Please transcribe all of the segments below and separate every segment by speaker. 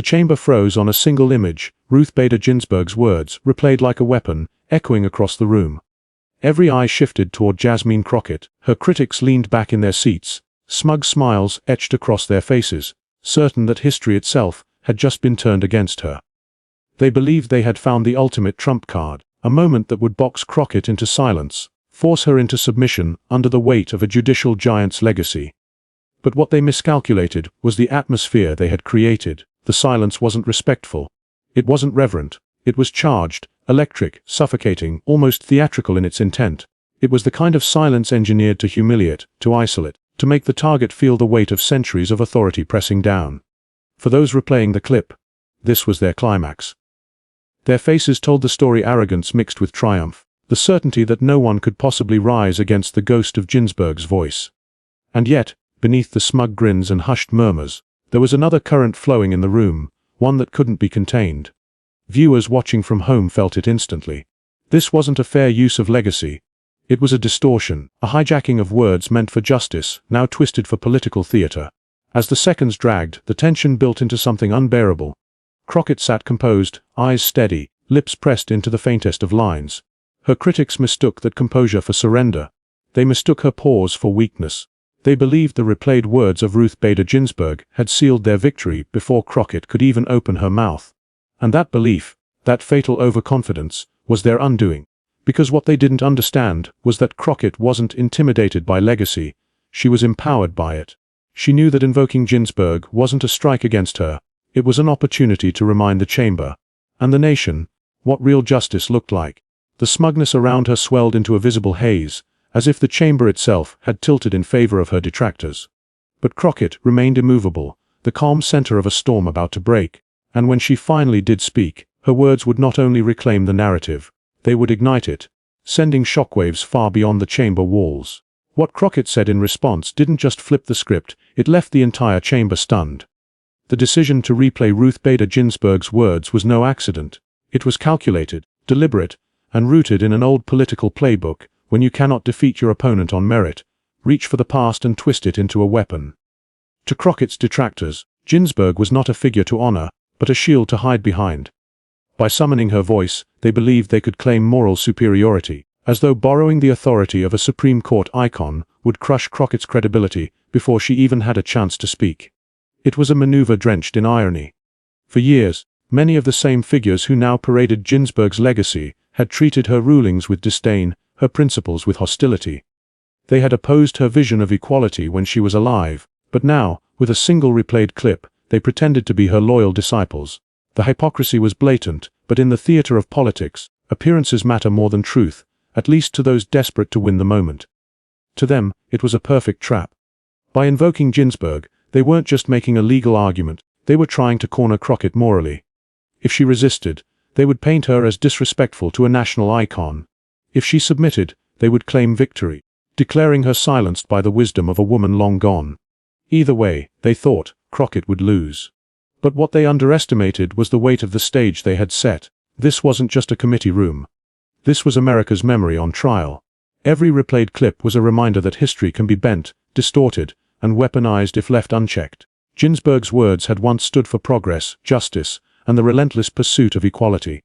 Speaker 1: The chamber froze on a single image, Ruth Bader Ginsburg's words, replayed like a weapon, echoing across the room. Every eye shifted toward Jasmine Crockett. Her critics leaned back in their seats, smug smiles etched across their faces, certain that history itself had just been turned against her. They believed they had found the ultimate trump card, a moment that would box Crockett into silence, force her into submission under the weight of a judicial giant's legacy. But what they miscalculated was the atmosphere they had created. The silence wasn't respectful. It wasn't reverent. It was charged, electric, suffocating, almost theatrical in its intent. It was the kind of silence engineered to humiliate, to isolate, to make the target feel the weight of centuries of authority pressing down. For those replaying the clip, this was their climax. Their faces told the story, arrogance mixed with triumph, the certainty that no one could possibly rise against the ghost of Ginsburg's voice. And yet, beneath the smug grins and hushed murmurs, there was another current flowing in the room, one that couldn't be contained. Viewers watching from home felt it instantly. This wasn't a fair use of legacy. It was a distortion, a hijacking of words meant for justice, now twisted for political theater. As the seconds dragged, the tension built into something unbearable. Crockett sat composed, eyes steady, lips pressed into the faintest of lines. Her critics mistook that composure for surrender. They mistook her pause for weakness. They believed the replayed words of Ruth Bader Ginsburg had sealed their victory before Crockett could even open her mouth. And that belief, that fatal overconfidence, was their undoing. Because what they didn't understand was that Crockett wasn't intimidated by legacy, she was empowered by it. She knew that invoking Ginsburg wasn't a strike against her, it was an opportunity to remind the chamber, and the nation, what real justice looked like. The smugness around her swelled into a visible haze, as if the chamber itself had tilted in favor of her detractors. But Crockett remained immovable, the calm center of a storm about to break, and when she finally did speak, her words would not only reclaim the narrative, they would ignite it, sending shockwaves far beyond the chamber walls. What Crockett said in response didn't just flip the script, it left the entire chamber stunned. The decision to replay Ruth Bader Ginsburg's words was no accident. It was calculated, deliberate, and rooted in an old political playbook. When you cannot defeat your opponent on merit, reach for the past and twist it into a weapon. To Crockett's detractors, Ginsburg was not a figure to honor, but a shield to hide behind. By summoning her voice, they believed they could claim moral superiority, as though borrowing the authority of a Supreme Court icon would crush Crockett's credibility before she even had a chance to speak. It was a maneuver drenched in irony. For years, many of the same figures who now paraded Ginsburg's legacy had treated her rulings with disdain, her principles with hostility. They had opposed her vision of equality when she was alive, but now, with a single replayed clip, they pretended to be her loyal disciples. The hypocrisy was blatant, but in the theater of politics, appearances matter more than truth, at least to those desperate to win the moment. To them, it was a perfect trap. By invoking Ginsburg, they weren't just making a legal argument, they were trying to corner Crockett morally. If she resisted, they would paint her as disrespectful to a national icon. If she submitted, they would claim victory, declaring her silenced by the wisdom of a woman long gone. Either way, they thought, Crockett would lose. But what they underestimated was the weight of the stage they had set. This wasn't just a committee room. This was America's memory on trial. Every replayed clip was a reminder that history can be bent, distorted, and weaponized if left unchecked. Ginsburg's words had once stood for progress, justice, and the relentless pursuit of equality.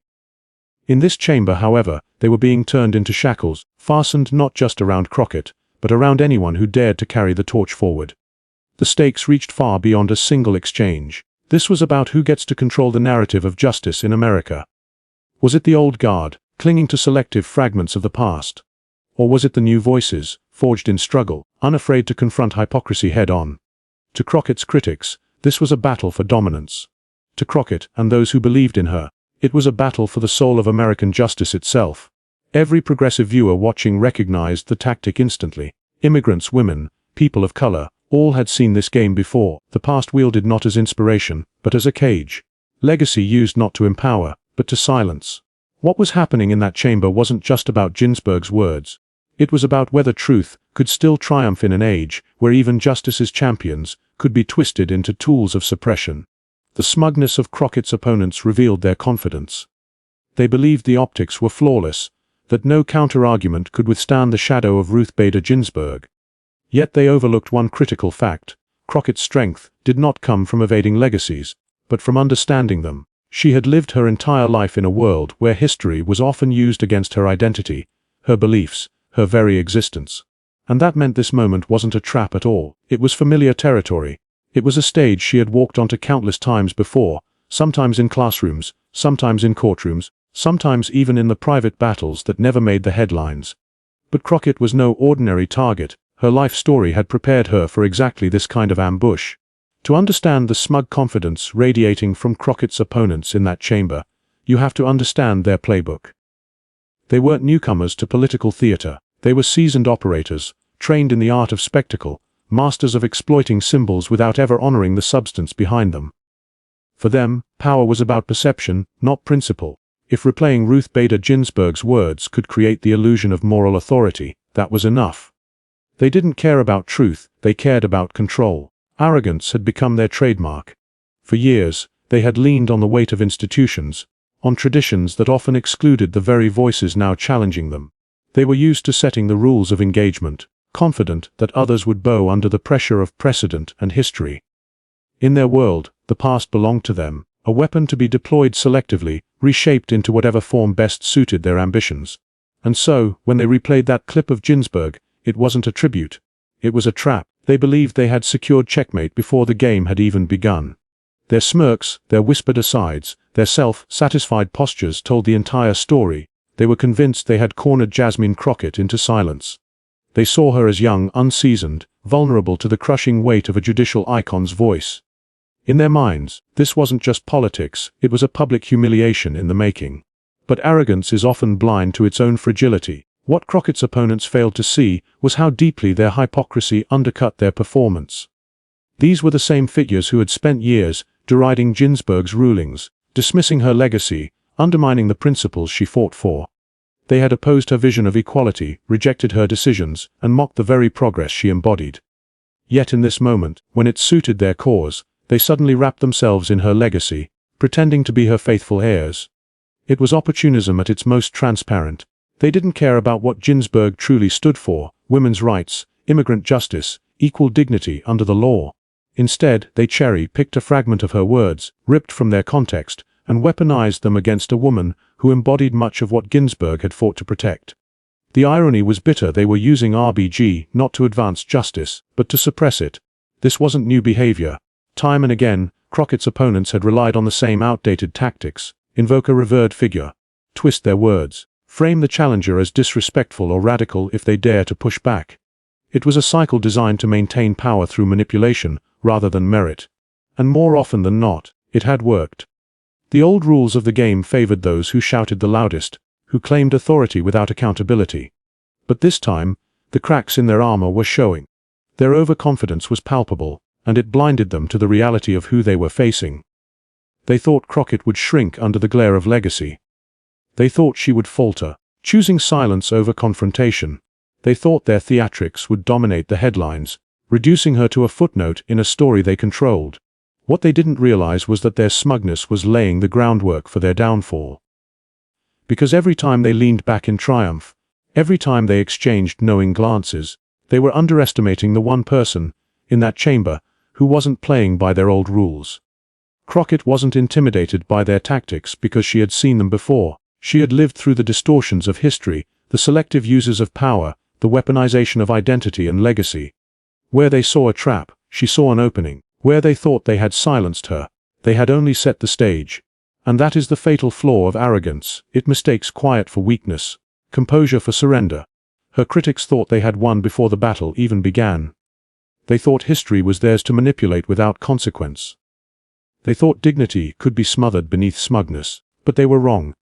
Speaker 1: In this chamber, however, they were being turned into shackles, fastened not just around Crockett, but around anyone who dared to carry the torch forward. The stakes reached far beyond a single exchange. This was about who gets to control the narrative of justice in America. Was it the old guard, clinging to selective fragments of the past? Or was it the new voices, forged in struggle, unafraid to confront hypocrisy head-on? To Crockett's critics, this was a battle for dominance. To Crockett and those who believed in her, it was a battle for the soul of American justice itself. Every progressive viewer watching recognized the tactic instantly. Immigrants, women, people of color, all had seen this game before. The past wielded not as inspiration, but as a cage. Legacy used not to empower, but to silence. What was happening in that chamber wasn't just about Ginsburg's words. It was about whether truth could still triumph in an age where even justice's champions could be twisted into tools of suppression. The smugness of Crockett's opponents revealed their confidence. They believed the optics were flawless, that no counter-argument could withstand the shadow of Ruth Bader Ginsburg. Yet they overlooked one critical fact. Crockett's strength did not come from evading legacies, but from understanding them. She had lived her entire life in a world where history was often used against her identity, her beliefs, her very existence. And that meant this moment wasn't a trap at all. It was familiar territory. It was a stage she had walked onto countless times before, sometimes in classrooms, sometimes in courtrooms, sometimes even in the private battles that never made the headlines. But Crockett was no ordinary target. Her life story had prepared her for exactly this kind of ambush. To understand the smug confidence radiating from Crockett's opponents in that chamber, you have to understand their playbook. They weren't newcomers to political theater. They were seasoned operators, trained in the art of spectacle, masters of exploiting symbols without ever honoring the substance behind them. For them, power was about perception, not principle. If replaying Ruth Bader Ginsburg's words could create the illusion of moral authority, that was enough. They didn't care about truth, they cared about control. Arrogance had become their trademark. For years, they had leaned on the weight of institutions, on traditions that often excluded the very voices now challenging them. They were used to setting the rules of engagement, confident that others would bow under the pressure of precedent and history. In their world, the past belonged to them, a weapon to be deployed selectively, reshaped into whatever form best suited their ambitions. And so, when they replayed that clip of Ginsburg, it wasn't a tribute. It was a trap. They believed they had secured checkmate before the game had even begun. Their smirks, their whispered asides, their self-satisfied postures told the entire story. They were convinced they had cornered Jasmine Crockett into silence. They saw her as young, unseasoned, vulnerable to the crushing weight of a judicial icon's voice. In their minds, this wasn't just politics, it was a public humiliation in the making. But arrogance is often blind to its own fragility. What Crockett's opponents failed to see was how deeply their hypocrisy undercut their performance. These were the same figures who had spent years deriding Ginsburg's rulings, dismissing her legacy, undermining the principles she fought for. They had opposed her vision of equality, rejected her decisions, and mocked the very progress she embodied. Yet in this moment, when it suited their cause, they suddenly wrapped themselves in her legacy, pretending to be her faithful heirs. It was opportunism at its most transparent. They didn't care about what Ginsburg truly stood for: women's rights, immigrant justice, equal dignity under the law. Instead, they cherry-picked a fragment of her words, ripped from their context, and weaponized them against a woman who embodied much of what Ginsburg had fought to protect. The irony was bitter. They were using RBG not to advance justice, but to suppress it. This wasn't new behavior. Time and again, Crockett's opponents had relied on the same outdated tactics: invoke a revered figure, twist their words, frame the challenger as disrespectful or radical if they dare to push back. It was a cycle designed to maintain power through manipulation rather than merit. And more often than not, it had worked. The old rules of the game favored those who shouted the loudest, who claimed authority without accountability. But this time, the cracks in their armor were showing. Their overconfidence was palpable, and it blinded them to the reality of who they were facing. They thought Crockett would shrink under the glare of legacy. They thought she would falter, choosing silence over confrontation. They thought their theatrics would dominate the headlines, reducing her to a footnote in a story they controlled. What they didn't realize was that their smugness was laying the groundwork for their downfall. Because every time they leaned back in triumph, every time they exchanged knowing glances, they were underestimating the one person, in that chamber, who wasn't playing by their old rules. Crockett wasn't intimidated by their tactics because she had seen them before. She had lived through the distortions of history, the selective uses of power, the weaponization of identity and legacy. Where they saw a trap, she saw an opening. Where they thought they had silenced her, they had only set the stage. And that is the fatal flaw of arrogance. It mistakes quiet for weakness, composure for surrender. Her critics thought they had won before the battle even began. They thought history was theirs to manipulate without consequence. They thought dignity could be smothered beneath smugness, but they were wrong.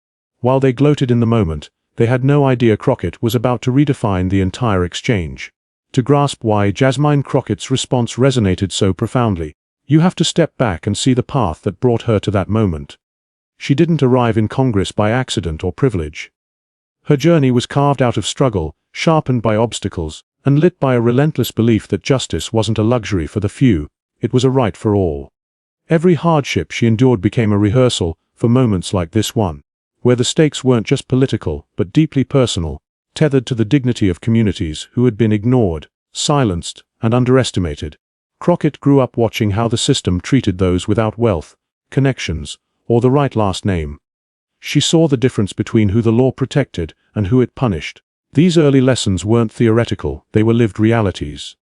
Speaker 1: While they gloated in the moment, they had no idea Crockett was about to redefine the entire exchange. To grasp why Jasmine Crockett's response resonated so profoundly, you have to step back and see the path that brought her to that moment. She didn't arrive in Congress by accident or privilege. Her journey was carved out of struggle, sharpened by obstacles, and lit by a relentless belief that justice wasn't a luxury for the few, it was a right for all. Every hardship she endured became a rehearsal for moments like this one, where the stakes weren't just political, but deeply personal, tethered to the dignity of communities who had been ignored, silenced, and underestimated. Crockett grew up watching how the system treated those without wealth, connections, or the right last name. She saw the difference between who the law protected and who it punished. These early lessons weren't theoretical, they were lived realities.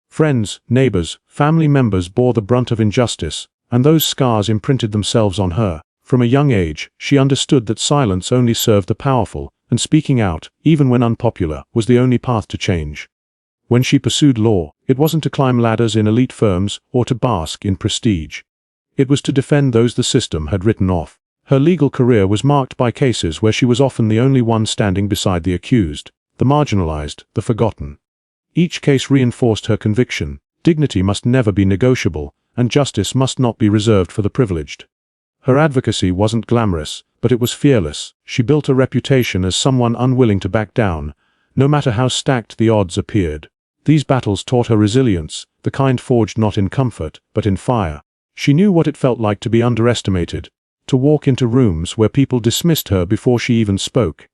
Speaker 1: Friends, neighbors, family members bore the brunt of injustice, and those scars imprinted themselves on her. From a young age, she understood that silence only served the powerful, and speaking out, even when unpopular, was the only path to change. When she pursued law, it wasn't to climb ladders in elite firms or to bask in prestige. It was to defend those the system had written off. Her legal career was marked by cases where she was often the only one standing beside the accused, the marginalized, the forgotten. Each case reinforced her conviction: dignity must never be negotiable, and justice must not be reserved for the privileged. Her advocacy wasn't glamorous, but it was fearless. She built a reputation as someone unwilling to back down, no matter how stacked the odds appeared. These battles taught her resilience, the kind forged not in comfort, but in fire. She knew what it felt like to be underestimated, to walk into rooms where people dismissed her before she even spoke.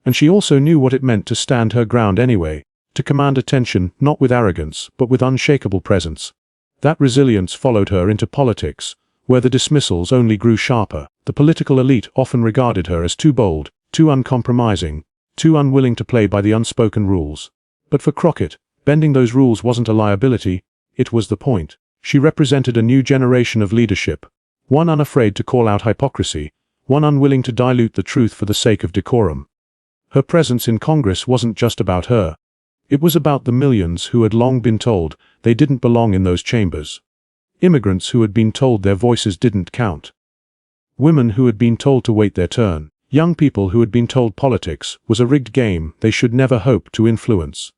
Speaker 1: And she also knew what it meant to stand her ground anyway, to command attention not with arrogance, but with unshakable presence. That resilience followed her into politics, where the dismissals only grew sharper. The political elite often regarded her as too bold, too uncompromising, too unwilling to play by the unspoken rules. But for Crockett, bending those rules wasn't a liability, it was the point. She represented a new generation of leadership, one unafraid to call out hypocrisy, one unwilling to dilute the truth for the sake of decorum. Her presence in Congress wasn't just about her. It was about the millions who had long been told they didn't belong in those chambers. Immigrants who had been told their voices didn't count. Women who had been told to wait their turn. Young people who had been told politics was a rigged game they should never hope to influence.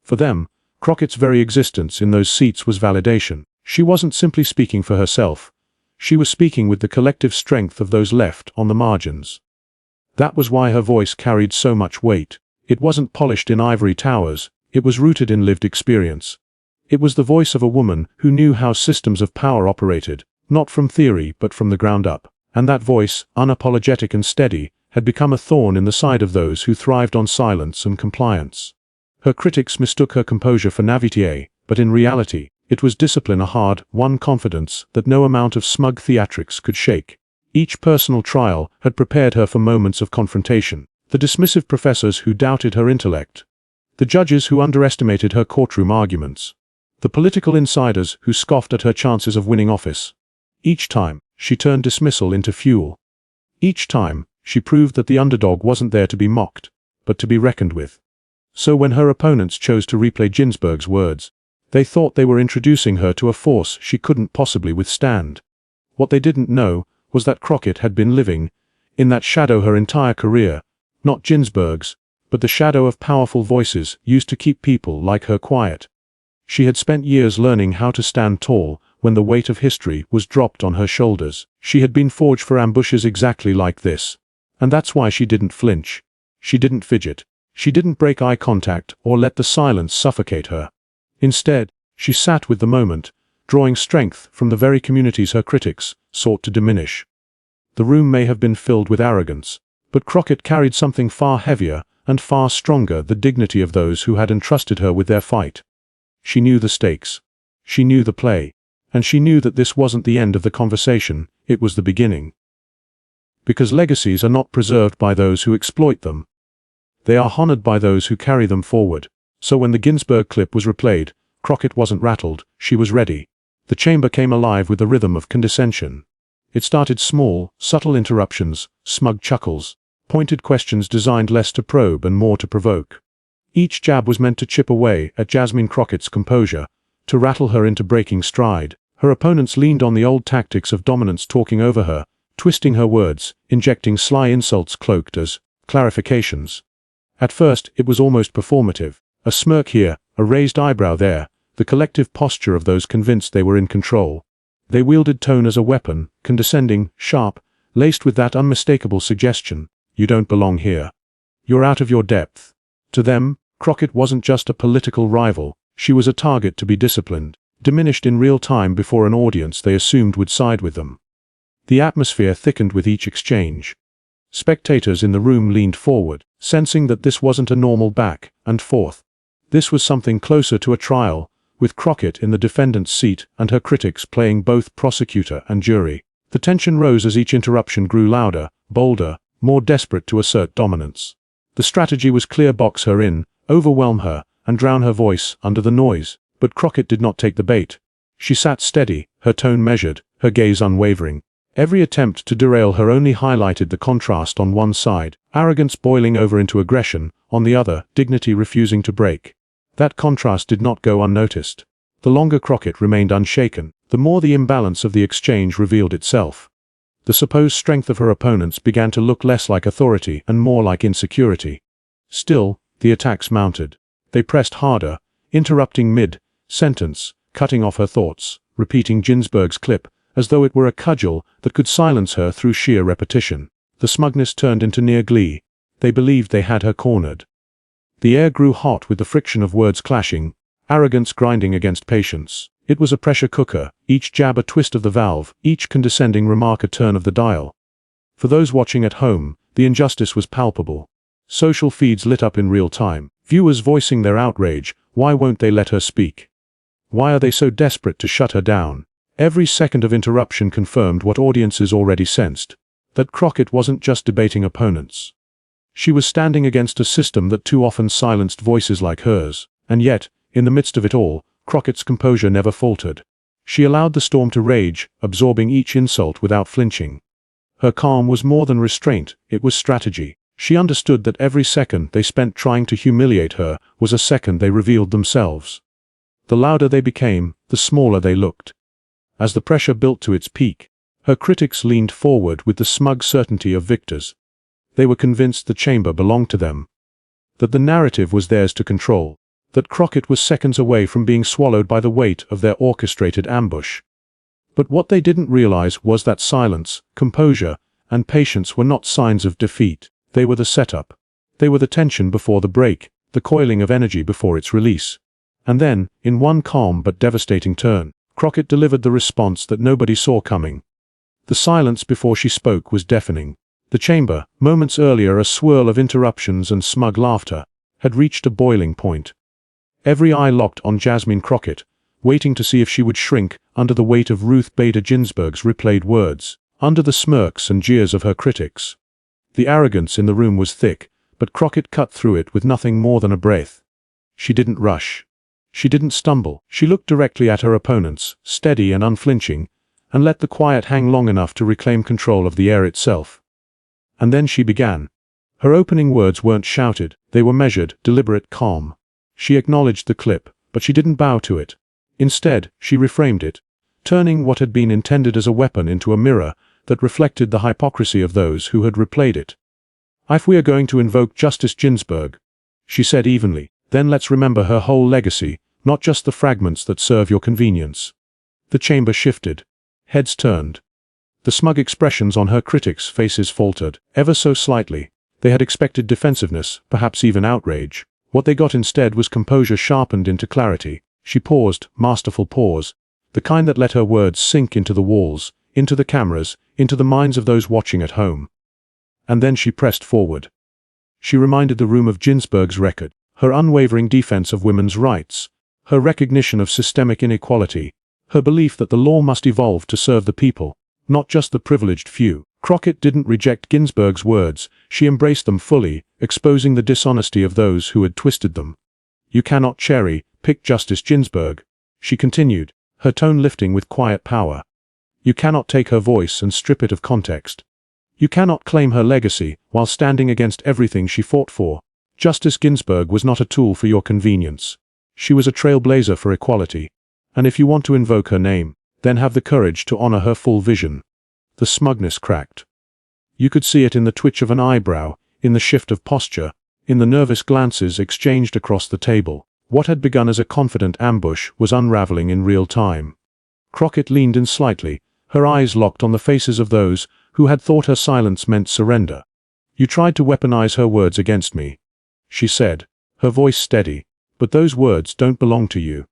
Speaker 1: For them, Crockett's very existence in those seats was validation. She wasn't simply speaking for herself. She was speaking with the collective strength of those left on the margins. That was why her voice carried so much weight. It wasn't polished in ivory towers, it was rooted in lived experience. It was the voice of a woman who knew how systems of power operated, not from theory but from the ground up. And that voice, unapologetic and steady, had become a thorn in the side of those who thrived on silence and compliance. Her critics mistook her composure for naivete, but in reality, it was discipline, a hard-won confidence that no amount of smug theatrics could shake. Each personal trial had prepared her for moments of confrontation. The dismissive professors who doubted her intellect, the judges who underestimated her courtroom arguments, the political insiders who scoffed at her chances of winning office. Each time, she turned dismissal into fuel. Each time, she proved that the underdog wasn't there to be mocked, but to be reckoned with. So when her opponents chose to replay Ginsburg's words, they thought they were introducing her to a force she couldn't possibly withstand. What they didn't know was that Crockett had been living in that shadow her entire career, not Ginsburg's, but the shadow of powerful voices used to keep people like her quiet. She had spent years learning how to stand tall when the weight of history was dropped on her shoulders. She had been forged for ambushes exactly like this. And that's why she didn't flinch. She didn't fidget. She didn't break eye contact or let the silence suffocate her. Instead, she sat with the moment, drawing strength from the very communities her critics sought to diminish. The room may have been filled with arrogance, but Crockett carried something far heavier and far stronger: the dignity of those who had entrusted her with their fight. She knew the stakes. She knew the play. And she knew that this wasn't the end of the conversation, it was the beginning. Because legacies are not preserved by those who exploit them. They are honored by those who carry them forward. So when the Ginsburg clip was replayed, Crockett wasn't rattled, she was ready. The chamber came alive with the rhythm of condescension. It started small, subtle interruptions, smug chuckles, pointed questions designed less to probe and more to provoke. Each jab was meant to chip away at Jasmine Crockett's composure, to rattle her into breaking stride. Her opponents leaned on the old tactics of dominance, talking over her, twisting her words, injecting sly insults cloaked as clarifications. At first, it was almost performative. A smirk here, a raised eyebrow there, the collective posture of those convinced they were in control. They wielded tone as a weapon, condescending, sharp, laced with that unmistakable suggestion: you don't belong here. You're out of your depth. To them, Crockett wasn't just a political rival, she was a target to be disciplined, diminished in real time before an audience they assumed would side with them. The atmosphere thickened with each exchange. Spectators in the room leaned forward, sensing that this wasn't a normal back and forth. This was something closer to a trial, with Crockett in the defendant's seat and her critics playing both prosecutor and jury. The tension rose as each interruption grew louder, bolder, more desperate to assert dominance. The strategy was clear: box her in, overwhelm her, and drown her voice under the noise. But Crockett did not take the bait. She sat steady, her tone measured, her gaze unwavering. Every attempt to derail her only highlighted the contrast: on one side, arrogance boiling over into aggression, on the other, dignity refusing to break. That contrast did not go unnoticed. The longer Crockett remained unshaken, the more the imbalance of the exchange revealed itself. The supposed strength of her opponents began to look less like authority and more like insecurity. Still, the attacks mounted. They pressed harder, interrupting mid-sentence, cutting off her thoughts, repeating Ginsburg's clip, as though it were a cudgel that could silence her through sheer repetition. The smugness turned into near glee. They believed they had her cornered. The air grew hot with the friction of words clashing, arrogance grinding against patience. It was a pressure cooker, each jab a twist of the valve, each condescending remark a turn of the dial. For those watching at home, the injustice was palpable. Social feeds lit up in real time, viewers voicing their outrage. Why won't they let her speak? Why are they so desperate to shut her down? Every second of interruption confirmed what audiences already sensed: that Crockett wasn't just debating opponents. She was standing against a system that too often silenced voices like hers. And yet, in the midst of it all, Crockett's composure never faltered. She allowed the storm to rage, absorbing each insult without flinching. Her calm was more than restraint, it was strategy. She understood that every second they spent trying to humiliate her was a second they revealed themselves. The louder they became, the smaller they looked. As the pressure built to its peak, her critics leaned forward with the smug certainty of victors. They were convinced the chamber belonged to them, that the narrative was theirs to control, that Crockett was seconds away from being swallowed by the weight of their orchestrated ambush. But what they didn't realize was that silence, composure, and patience were not signs of defeat. They were the setup. They were the tension before the break, the coiling of energy before its release. And then, in one calm but devastating turn, Crockett delivered the response that nobody saw coming. The silence before she spoke was deafening. The chamber, moments earlier a swirl of interruptions and smug laughter, had reached a boiling point. Every eye locked on Jasmine Crockett, waiting to see if she would shrink under the weight of Ruth Bader Ginsburg's replayed words, under the smirks and jeers of her critics. The arrogance in the room was thick, but Crockett cut through it with nothing more than a breath. She didn't rush. She didn't stumble. She looked directly at her opponents, steady and unflinching, and let the quiet hang long enough to reclaim control of the air itself. And then she began. Her opening words weren't shouted, they were measured, deliberate, calm. She acknowledged the clip, but she didn't bow to it. Instead, she reframed it, turning what had been intended as a weapon into a mirror that reflected the hypocrisy of those who had replayed it. "If we are going to invoke Justice Ginsburg," she said evenly, "then let's remember her whole legacy, not just the fragments that serve your convenience." The chamber shifted. Heads turned. The smug expressions on her critics' faces faltered, ever so slightly. They had expected defensiveness, perhaps even outrage. What they got instead was composure sharpened into clarity. She paused, masterful pause, the kind that let her words sink into the walls, into the cameras, into the minds of those watching at home. And then she pressed forward. She reminded the room of Ginsburg's record, her unwavering defense of women's rights, her recognition of systemic inequality, her belief that the law must evolve to serve the people, not just the privileged few. Crockett didn't reject Ginsburg's words, she embraced them fully, exposing the dishonesty of those who had twisted them. "You cannot cherry-pick Justice Ginsburg," she continued, her tone lifting with quiet power. "You cannot take her voice and strip it of context. You cannot claim her legacy while standing against everything she fought for. Justice Ginsburg was not a tool for your convenience. She was a trailblazer for equality. And if you want to invoke her name, then have the courage to honor her full vision." The smugness cracked. You could see it in the twitch of an eyebrow, in the shift of posture, in the nervous glances exchanged across the table. What had begun as a confident ambush was unraveling in real time. Crockett leaned in slightly, her eyes locked on the faces of those who had thought her silence meant surrender. "You tried to weaponize her words against me," she said, her voice steady, "but those words don't belong to you.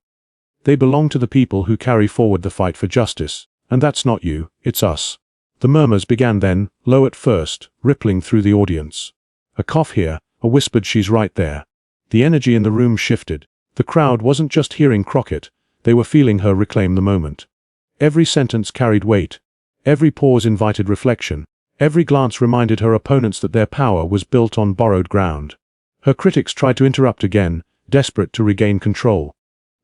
Speaker 1: They belong to the people who carry forward the fight for justice. And that's not you, it's us." The murmurs began then, low at first, rippling through the audience. A cough here, a whispered "she's right there." The energy in the room shifted. The crowd wasn't just hearing Crockett, they were feeling her reclaim the moment. Every sentence carried weight. Every pause invited reflection. Every glance reminded her opponents that their power was built on borrowed ground. Her critics tried to interrupt again, desperate to regain control.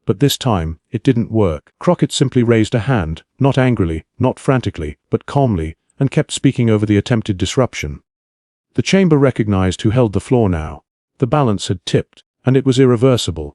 Speaker 1: But this time, it didn't work. Crockett simply raised a hand, not angrily, not frantically, but calmly, and kept speaking over the attempted disruption. The chamber recognized who held the floor now. The balance had tipped, and it was irreversible.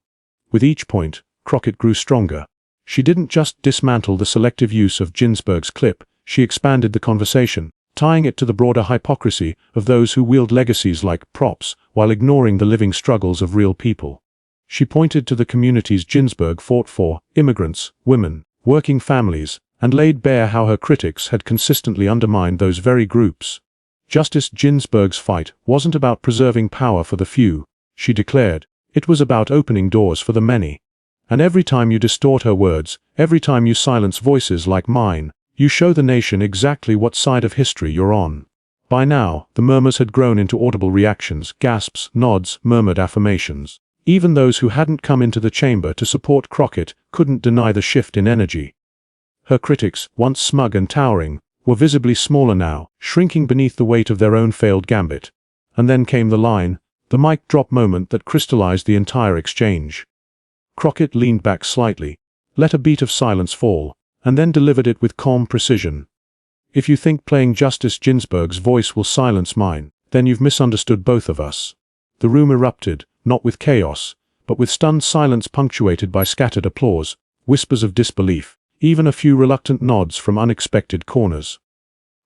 Speaker 1: With each point, Crockett grew stronger. She didn't just dismantle the selective use of Ginsburg's clip, she expanded the conversation, tying it to the broader hypocrisy of those who wield legacies like props while ignoring the living struggles of real people. She pointed to the communities Ginsburg fought for, immigrants, women, working families, and laid bare how her critics had consistently undermined those very groups. Justice Ginsburg's fight wasn't about preserving power for the few, she declared. It was about opening doors for the many. And every time you distort her words, every time you silence voices like mine, you show the nation exactly what side of history you're on. By now, the murmurs had grown into audible reactions, gasps, nods, murmured affirmations. Even those who hadn't come into the chamber to support Crockett couldn't deny the shift in energy. Her critics, once smug and towering, were visibly smaller now, shrinking beneath the weight of their own failed gambit. And then came the line, the mic drop moment that crystallized the entire exchange. Crockett leaned back slightly, let a beat of silence fall, and then delivered it with calm precision. If you think playing Justice Ginsburg's voice will silence mine, then you've misunderstood both of us. The room erupted, not with chaos, but with stunned silence punctuated by scattered applause, whispers of disbelief, even a few reluctant nods from unexpected corners.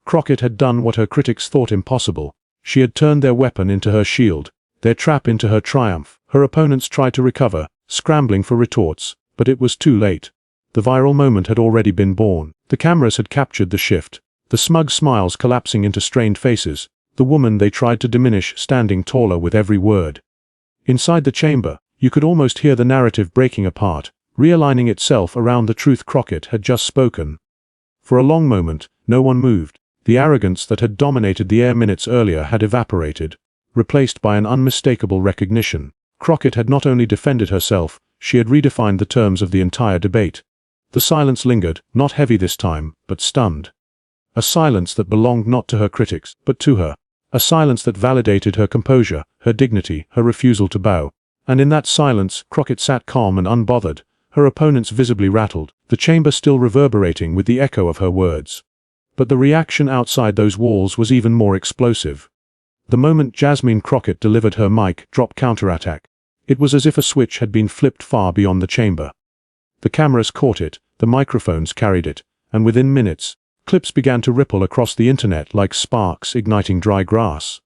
Speaker 1: Crockett had done what her critics thought impossible. She had turned their weapon into her shield, their trap into her triumph. Her opponents tried to recover, scrambling for retorts, but it was too late. The viral moment had already been born. The cameras had captured the shift, the smug smiles collapsing into strained faces, the woman they tried to diminish standing taller with every word. Inside the chamber, you could almost hear the narrative breaking apart, realigning itself around the truth Crockett had just spoken. For a long moment, no one moved. The arrogance that had dominated the air minutes earlier had evaporated, replaced by an unmistakable recognition. Crockett had not only defended herself, she had redefined the terms of the entire debate. The silence lingered, not heavy this time, but stunned. A silence that belonged not to her critics, but to her. A silence that validated her composure, her dignity, her refusal to bow. And in that silence, Crockett sat calm and unbothered, her opponents visibly rattled, the chamber still reverberating with the echo of her words. But the reaction outside those walls was even more explosive. The moment Jasmine Crockett delivered her mic drop counterattack, it was as if a switch had been flipped far beyond the chamber. The cameras caught it, the microphones carried it, and within minutes, clips began to ripple across the internet like sparks igniting dry grass.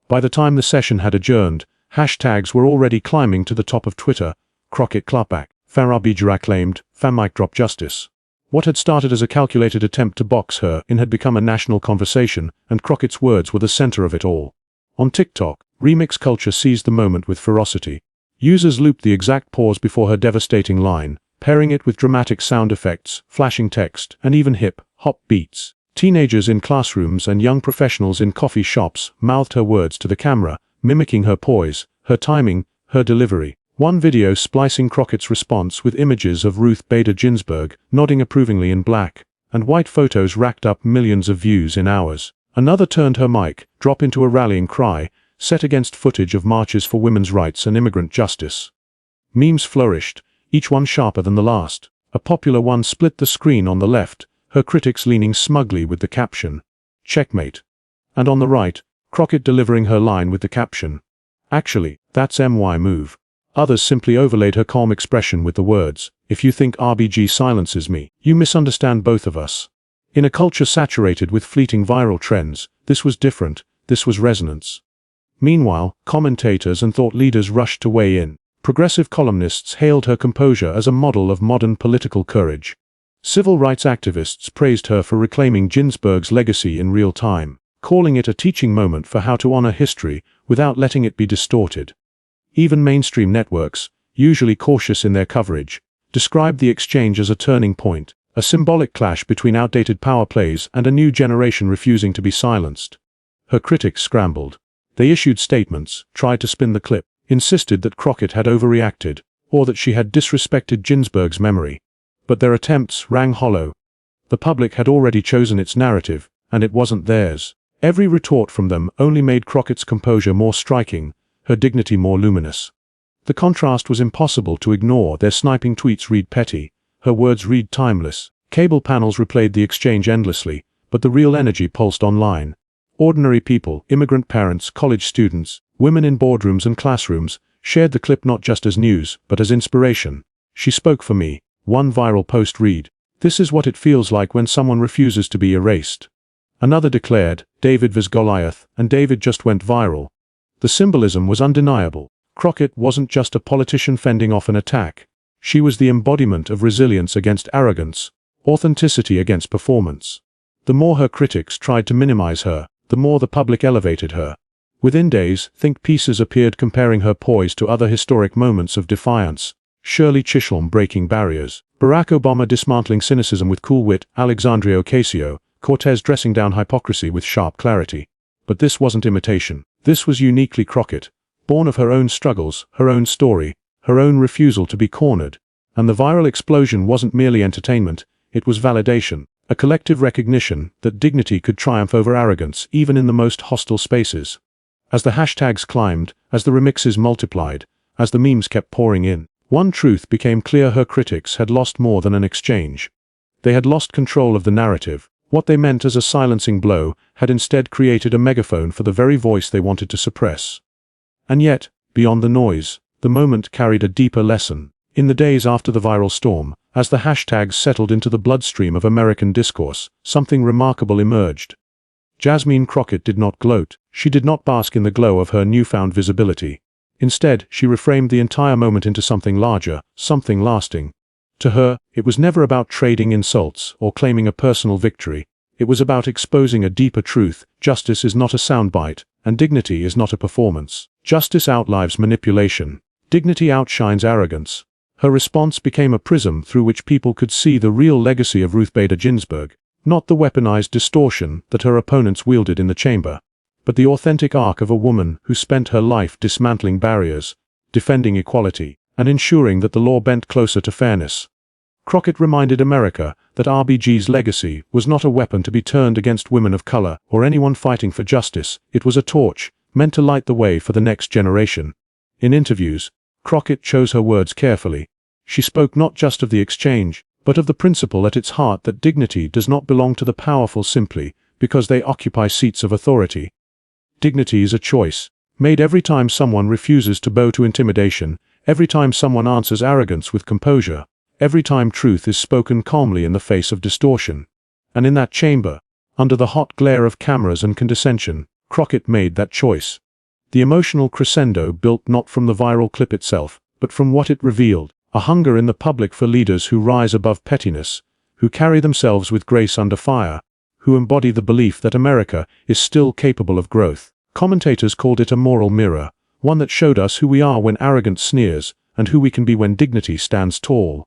Speaker 1: By the time the session had adjourned, hashtags were already climbing to the top of Twitter. Crockett clapback, Farabijara acclaimed, Mic drop justice. What had started as a calculated attempt to box her in had become a national conversation, and Crockett's words were the center of it all. On TikTok, remix culture seized the moment with ferocity. Users looped the exact pause before her devastating line, pairing it with dramatic sound effects, flashing text, and even hip-hop beats. Teenagers in classrooms and young professionals in coffee shops mouthed her words to the camera, mimicking her poise, her timing, her delivery. One video splicing Crockett's response with images of Ruth Bader Ginsburg nodding approvingly in black and white photos racked up millions of views in hours. Another turned her mic drop into a rallying cry, set against footage of marches for women's rights and immigrant justice. Memes flourished, each one sharper than the last. A popular one split the screen on the left, her critics leaning smugly with the caption, "Checkmate." And on the right, Crockett delivering her line with the caption, "Actually, that's my move." Others simply overlaid her calm expression with the words, "If you think RBG silences me, you misunderstand both of us." In a culture saturated with fleeting viral trends, this was different, this was resonance. Meanwhile, commentators and thought leaders rushed to weigh in. Progressive columnists hailed her composure as a model of modern political courage. Civil rights activists praised her for reclaiming Ginsburg's legacy in real time, calling it a teaching moment for how to honor history without letting it be distorted. Even mainstream networks, usually cautious in their coverage, described the exchange as a turning point, a symbolic clash between outdated power plays and a new generation refusing to be silenced. Her critics scrambled. They issued statements, tried to spin the clip, insisted that Crockett had overreacted, or that she had disrespected Ginsburg's memory. But their attempts rang hollow. The public had already chosen its narrative, and it wasn't theirs. Every retort from them only made Crockett's composure more striking, her dignity more luminous. The contrast was impossible to ignore. Their sniping tweets read petty, her words read timeless. Cable panels replayed the exchange endlessly, but the real energy pulsed online. Ordinary people, immigrant parents, college students, women in boardrooms and classrooms, shared the clip not just as news, but as inspiration. "She spoke for me," one viral post read. "This is what it feels like when someone refuses to be erased." Another declared, "David vs. Goliath," and David just went viral. The symbolism was undeniable. Crockett wasn't just a politician fending off an attack. She was the embodiment of resilience against arrogance, authenticity against performance. The more her critics tried to minimize her, the more the public elevated her. Within days, think pieces appeared comparing her poise to other historic moments of defiance. Shirley Chisholm breaking barriers, Barack Obama dismantling cynicism with cool wit, Alexandria Ocasio-Cortez dressing down hypocrisy with sharp clarity. But this wasn't imitation. This was uniquely Crockett, born of her own struggles, her own story, her own refusal to be cornered. And the viral explosion wasn't merely entertainment, it was validation, a collective recognition that dignity could triumph over arrogance even in the most hostile spaces. As the hashtags climbed, as the remixes multiplied, as the memes kept pouring in, one truth became clear: her critics had lost more than an exchange. They had lost control of the narrative. What they meant as a silencing blow had instead created a megaphone for the very voice they wanted to suppress. And yet, beyond the noise, the moment carried a deeper lesson. In the days after the viral storm, as the hashtags settled into the bloodstream of American discourse, something remarkable emerged. Jasmine Crockett did not gloat. She did not bask in the glow of her newfound visibility. Instead, she reframed the entire moment into something larger, something lasting. To her, it was never about trading insults or claiming a personal victory. It was about exposing a deeper truth: justice is not a soundbite, and dignity is not a performance. Justice outlives manipulation. Dignity outshines arrogance. Her response became a prism through which people could see the real legacy of Ruth Bader Ginsburg, not the weaponized distortion that her opponents wielded in the chamber, but the authentic arc of a woman who spent her life dismantling barriers, defending equality, and ensuring that the law bent closer to fairness. Crockett reminded America that RBG's legacy was not a weapon to be turned against women of color or anyone fighting for justice. It was a torch, meant to light the way for the next generation. In interviews, Crockett chose her words carefully. She spoke not just of the exchange, but of the principle at its heart that dignity does not belong to the powerful simply because they occupy seats of authority. Dignity is a choice, made every time someone refuses to bow to intimidation, every time someone answers arrogance with composure, every time truth is spoken calmly in the face of distortion. And in that chamber, under the hot glare of cameras and condescension, Crockett made that choice. The emotional crescendo built not from the viral clip itself, but from what it revealed: a hunger in the public for leaders who rise above pettiness, who carry themselves with grace under fire, who embody the belief that America is still capable of growth. Commentators called it a moral mirror, one that showed us who we are when arrogance sneers, and who we can be when dignity stands tall.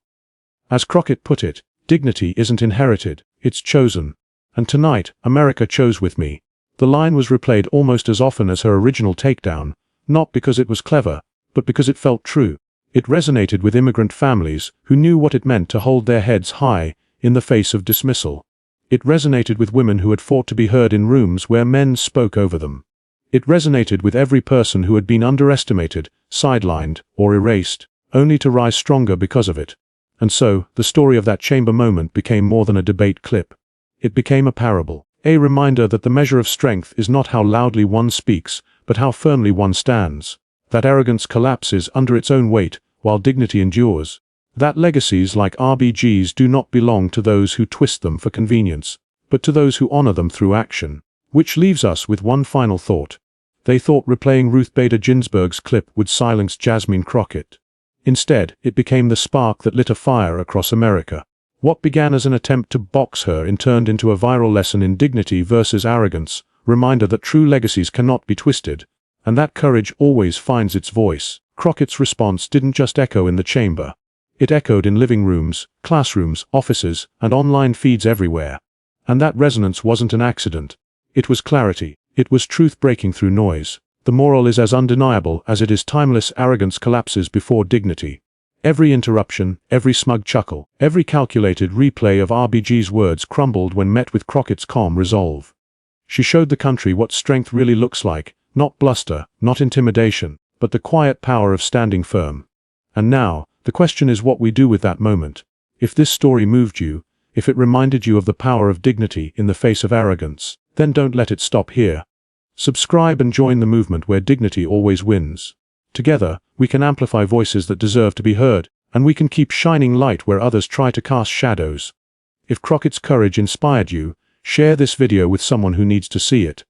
Speaker 1: As Crockett put it, dignity isn't inherited, it's chosen. And tonight, America chose with me. The line was replayed almost as often as her original takedown, not because it was clever, but because it felt true. It resonated with immigrant families who knew what it meant to hold their heads high in the face of dismissal. It resonated with women who had fought to be heard in rooms where men spoke over them. It resonated with every person who had been underestimated, sidelined, or erased, only to rise stronger because of it. And so, the story of that chamber moment became more than a debate clip. It became a parable, a reminder that the measure of strength is not how loudly one speaks, but how firmly one stands. That arrogance collapses under its own weight, while dignity endures. That legacies like RBG's do not belong to those who twist them for convenience, but to those who honor them through action. Which leaves us with one final thought. They thought replaying Ruth Bader Ginsburg's clip would silence Jasmine Crockett. Instead, it became the spark that lit a fire across America. What began as an attempt to box her turned into a viral lesson in dignity versus arrogance, reminder that true legacies cannot be twisted, and that courage always finds its voice. Crockett's response didn't just echo in the chamber. It echoed in living rooms, classrooms, offices, and online feeds everywhere. And that resonance wasn't an accident. It was clarity. It was truth breaking through noise. The moral is as undeniable as it is timeless: arrogance collapses before dignity. Every interruption, every smug chuckle, every calculated replay of RBG's words crumbled when met with Crockett's calm resolve. She showed the country what strength really looks like, not bluster, not intimidation, but the quiet power of standing firm. And now, the question is what we do with that moment. If this story moved you, if it reminded you of the power of dignity in the face of arrogance, then don't let it stop here. Subscribe and join the movement where dignity always wins. Together, we can amplify voices that deserve to be heard, and we can keep shining light where others try to cast shadows. If Crockett's courage inspired you, share this video with someone who needs to see it.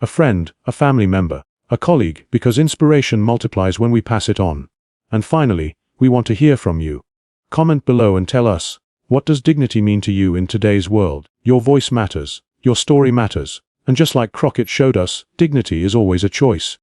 Speaker 1: A friend, a family member, a colleague, because inspiration multiplies when we pass it on. And finally, we want to hear from you. Comment below and tell us, what does dignity mean to you in today's world? Your voice matters, your story matters, and just like Crockett showed us, dignity is always a choice.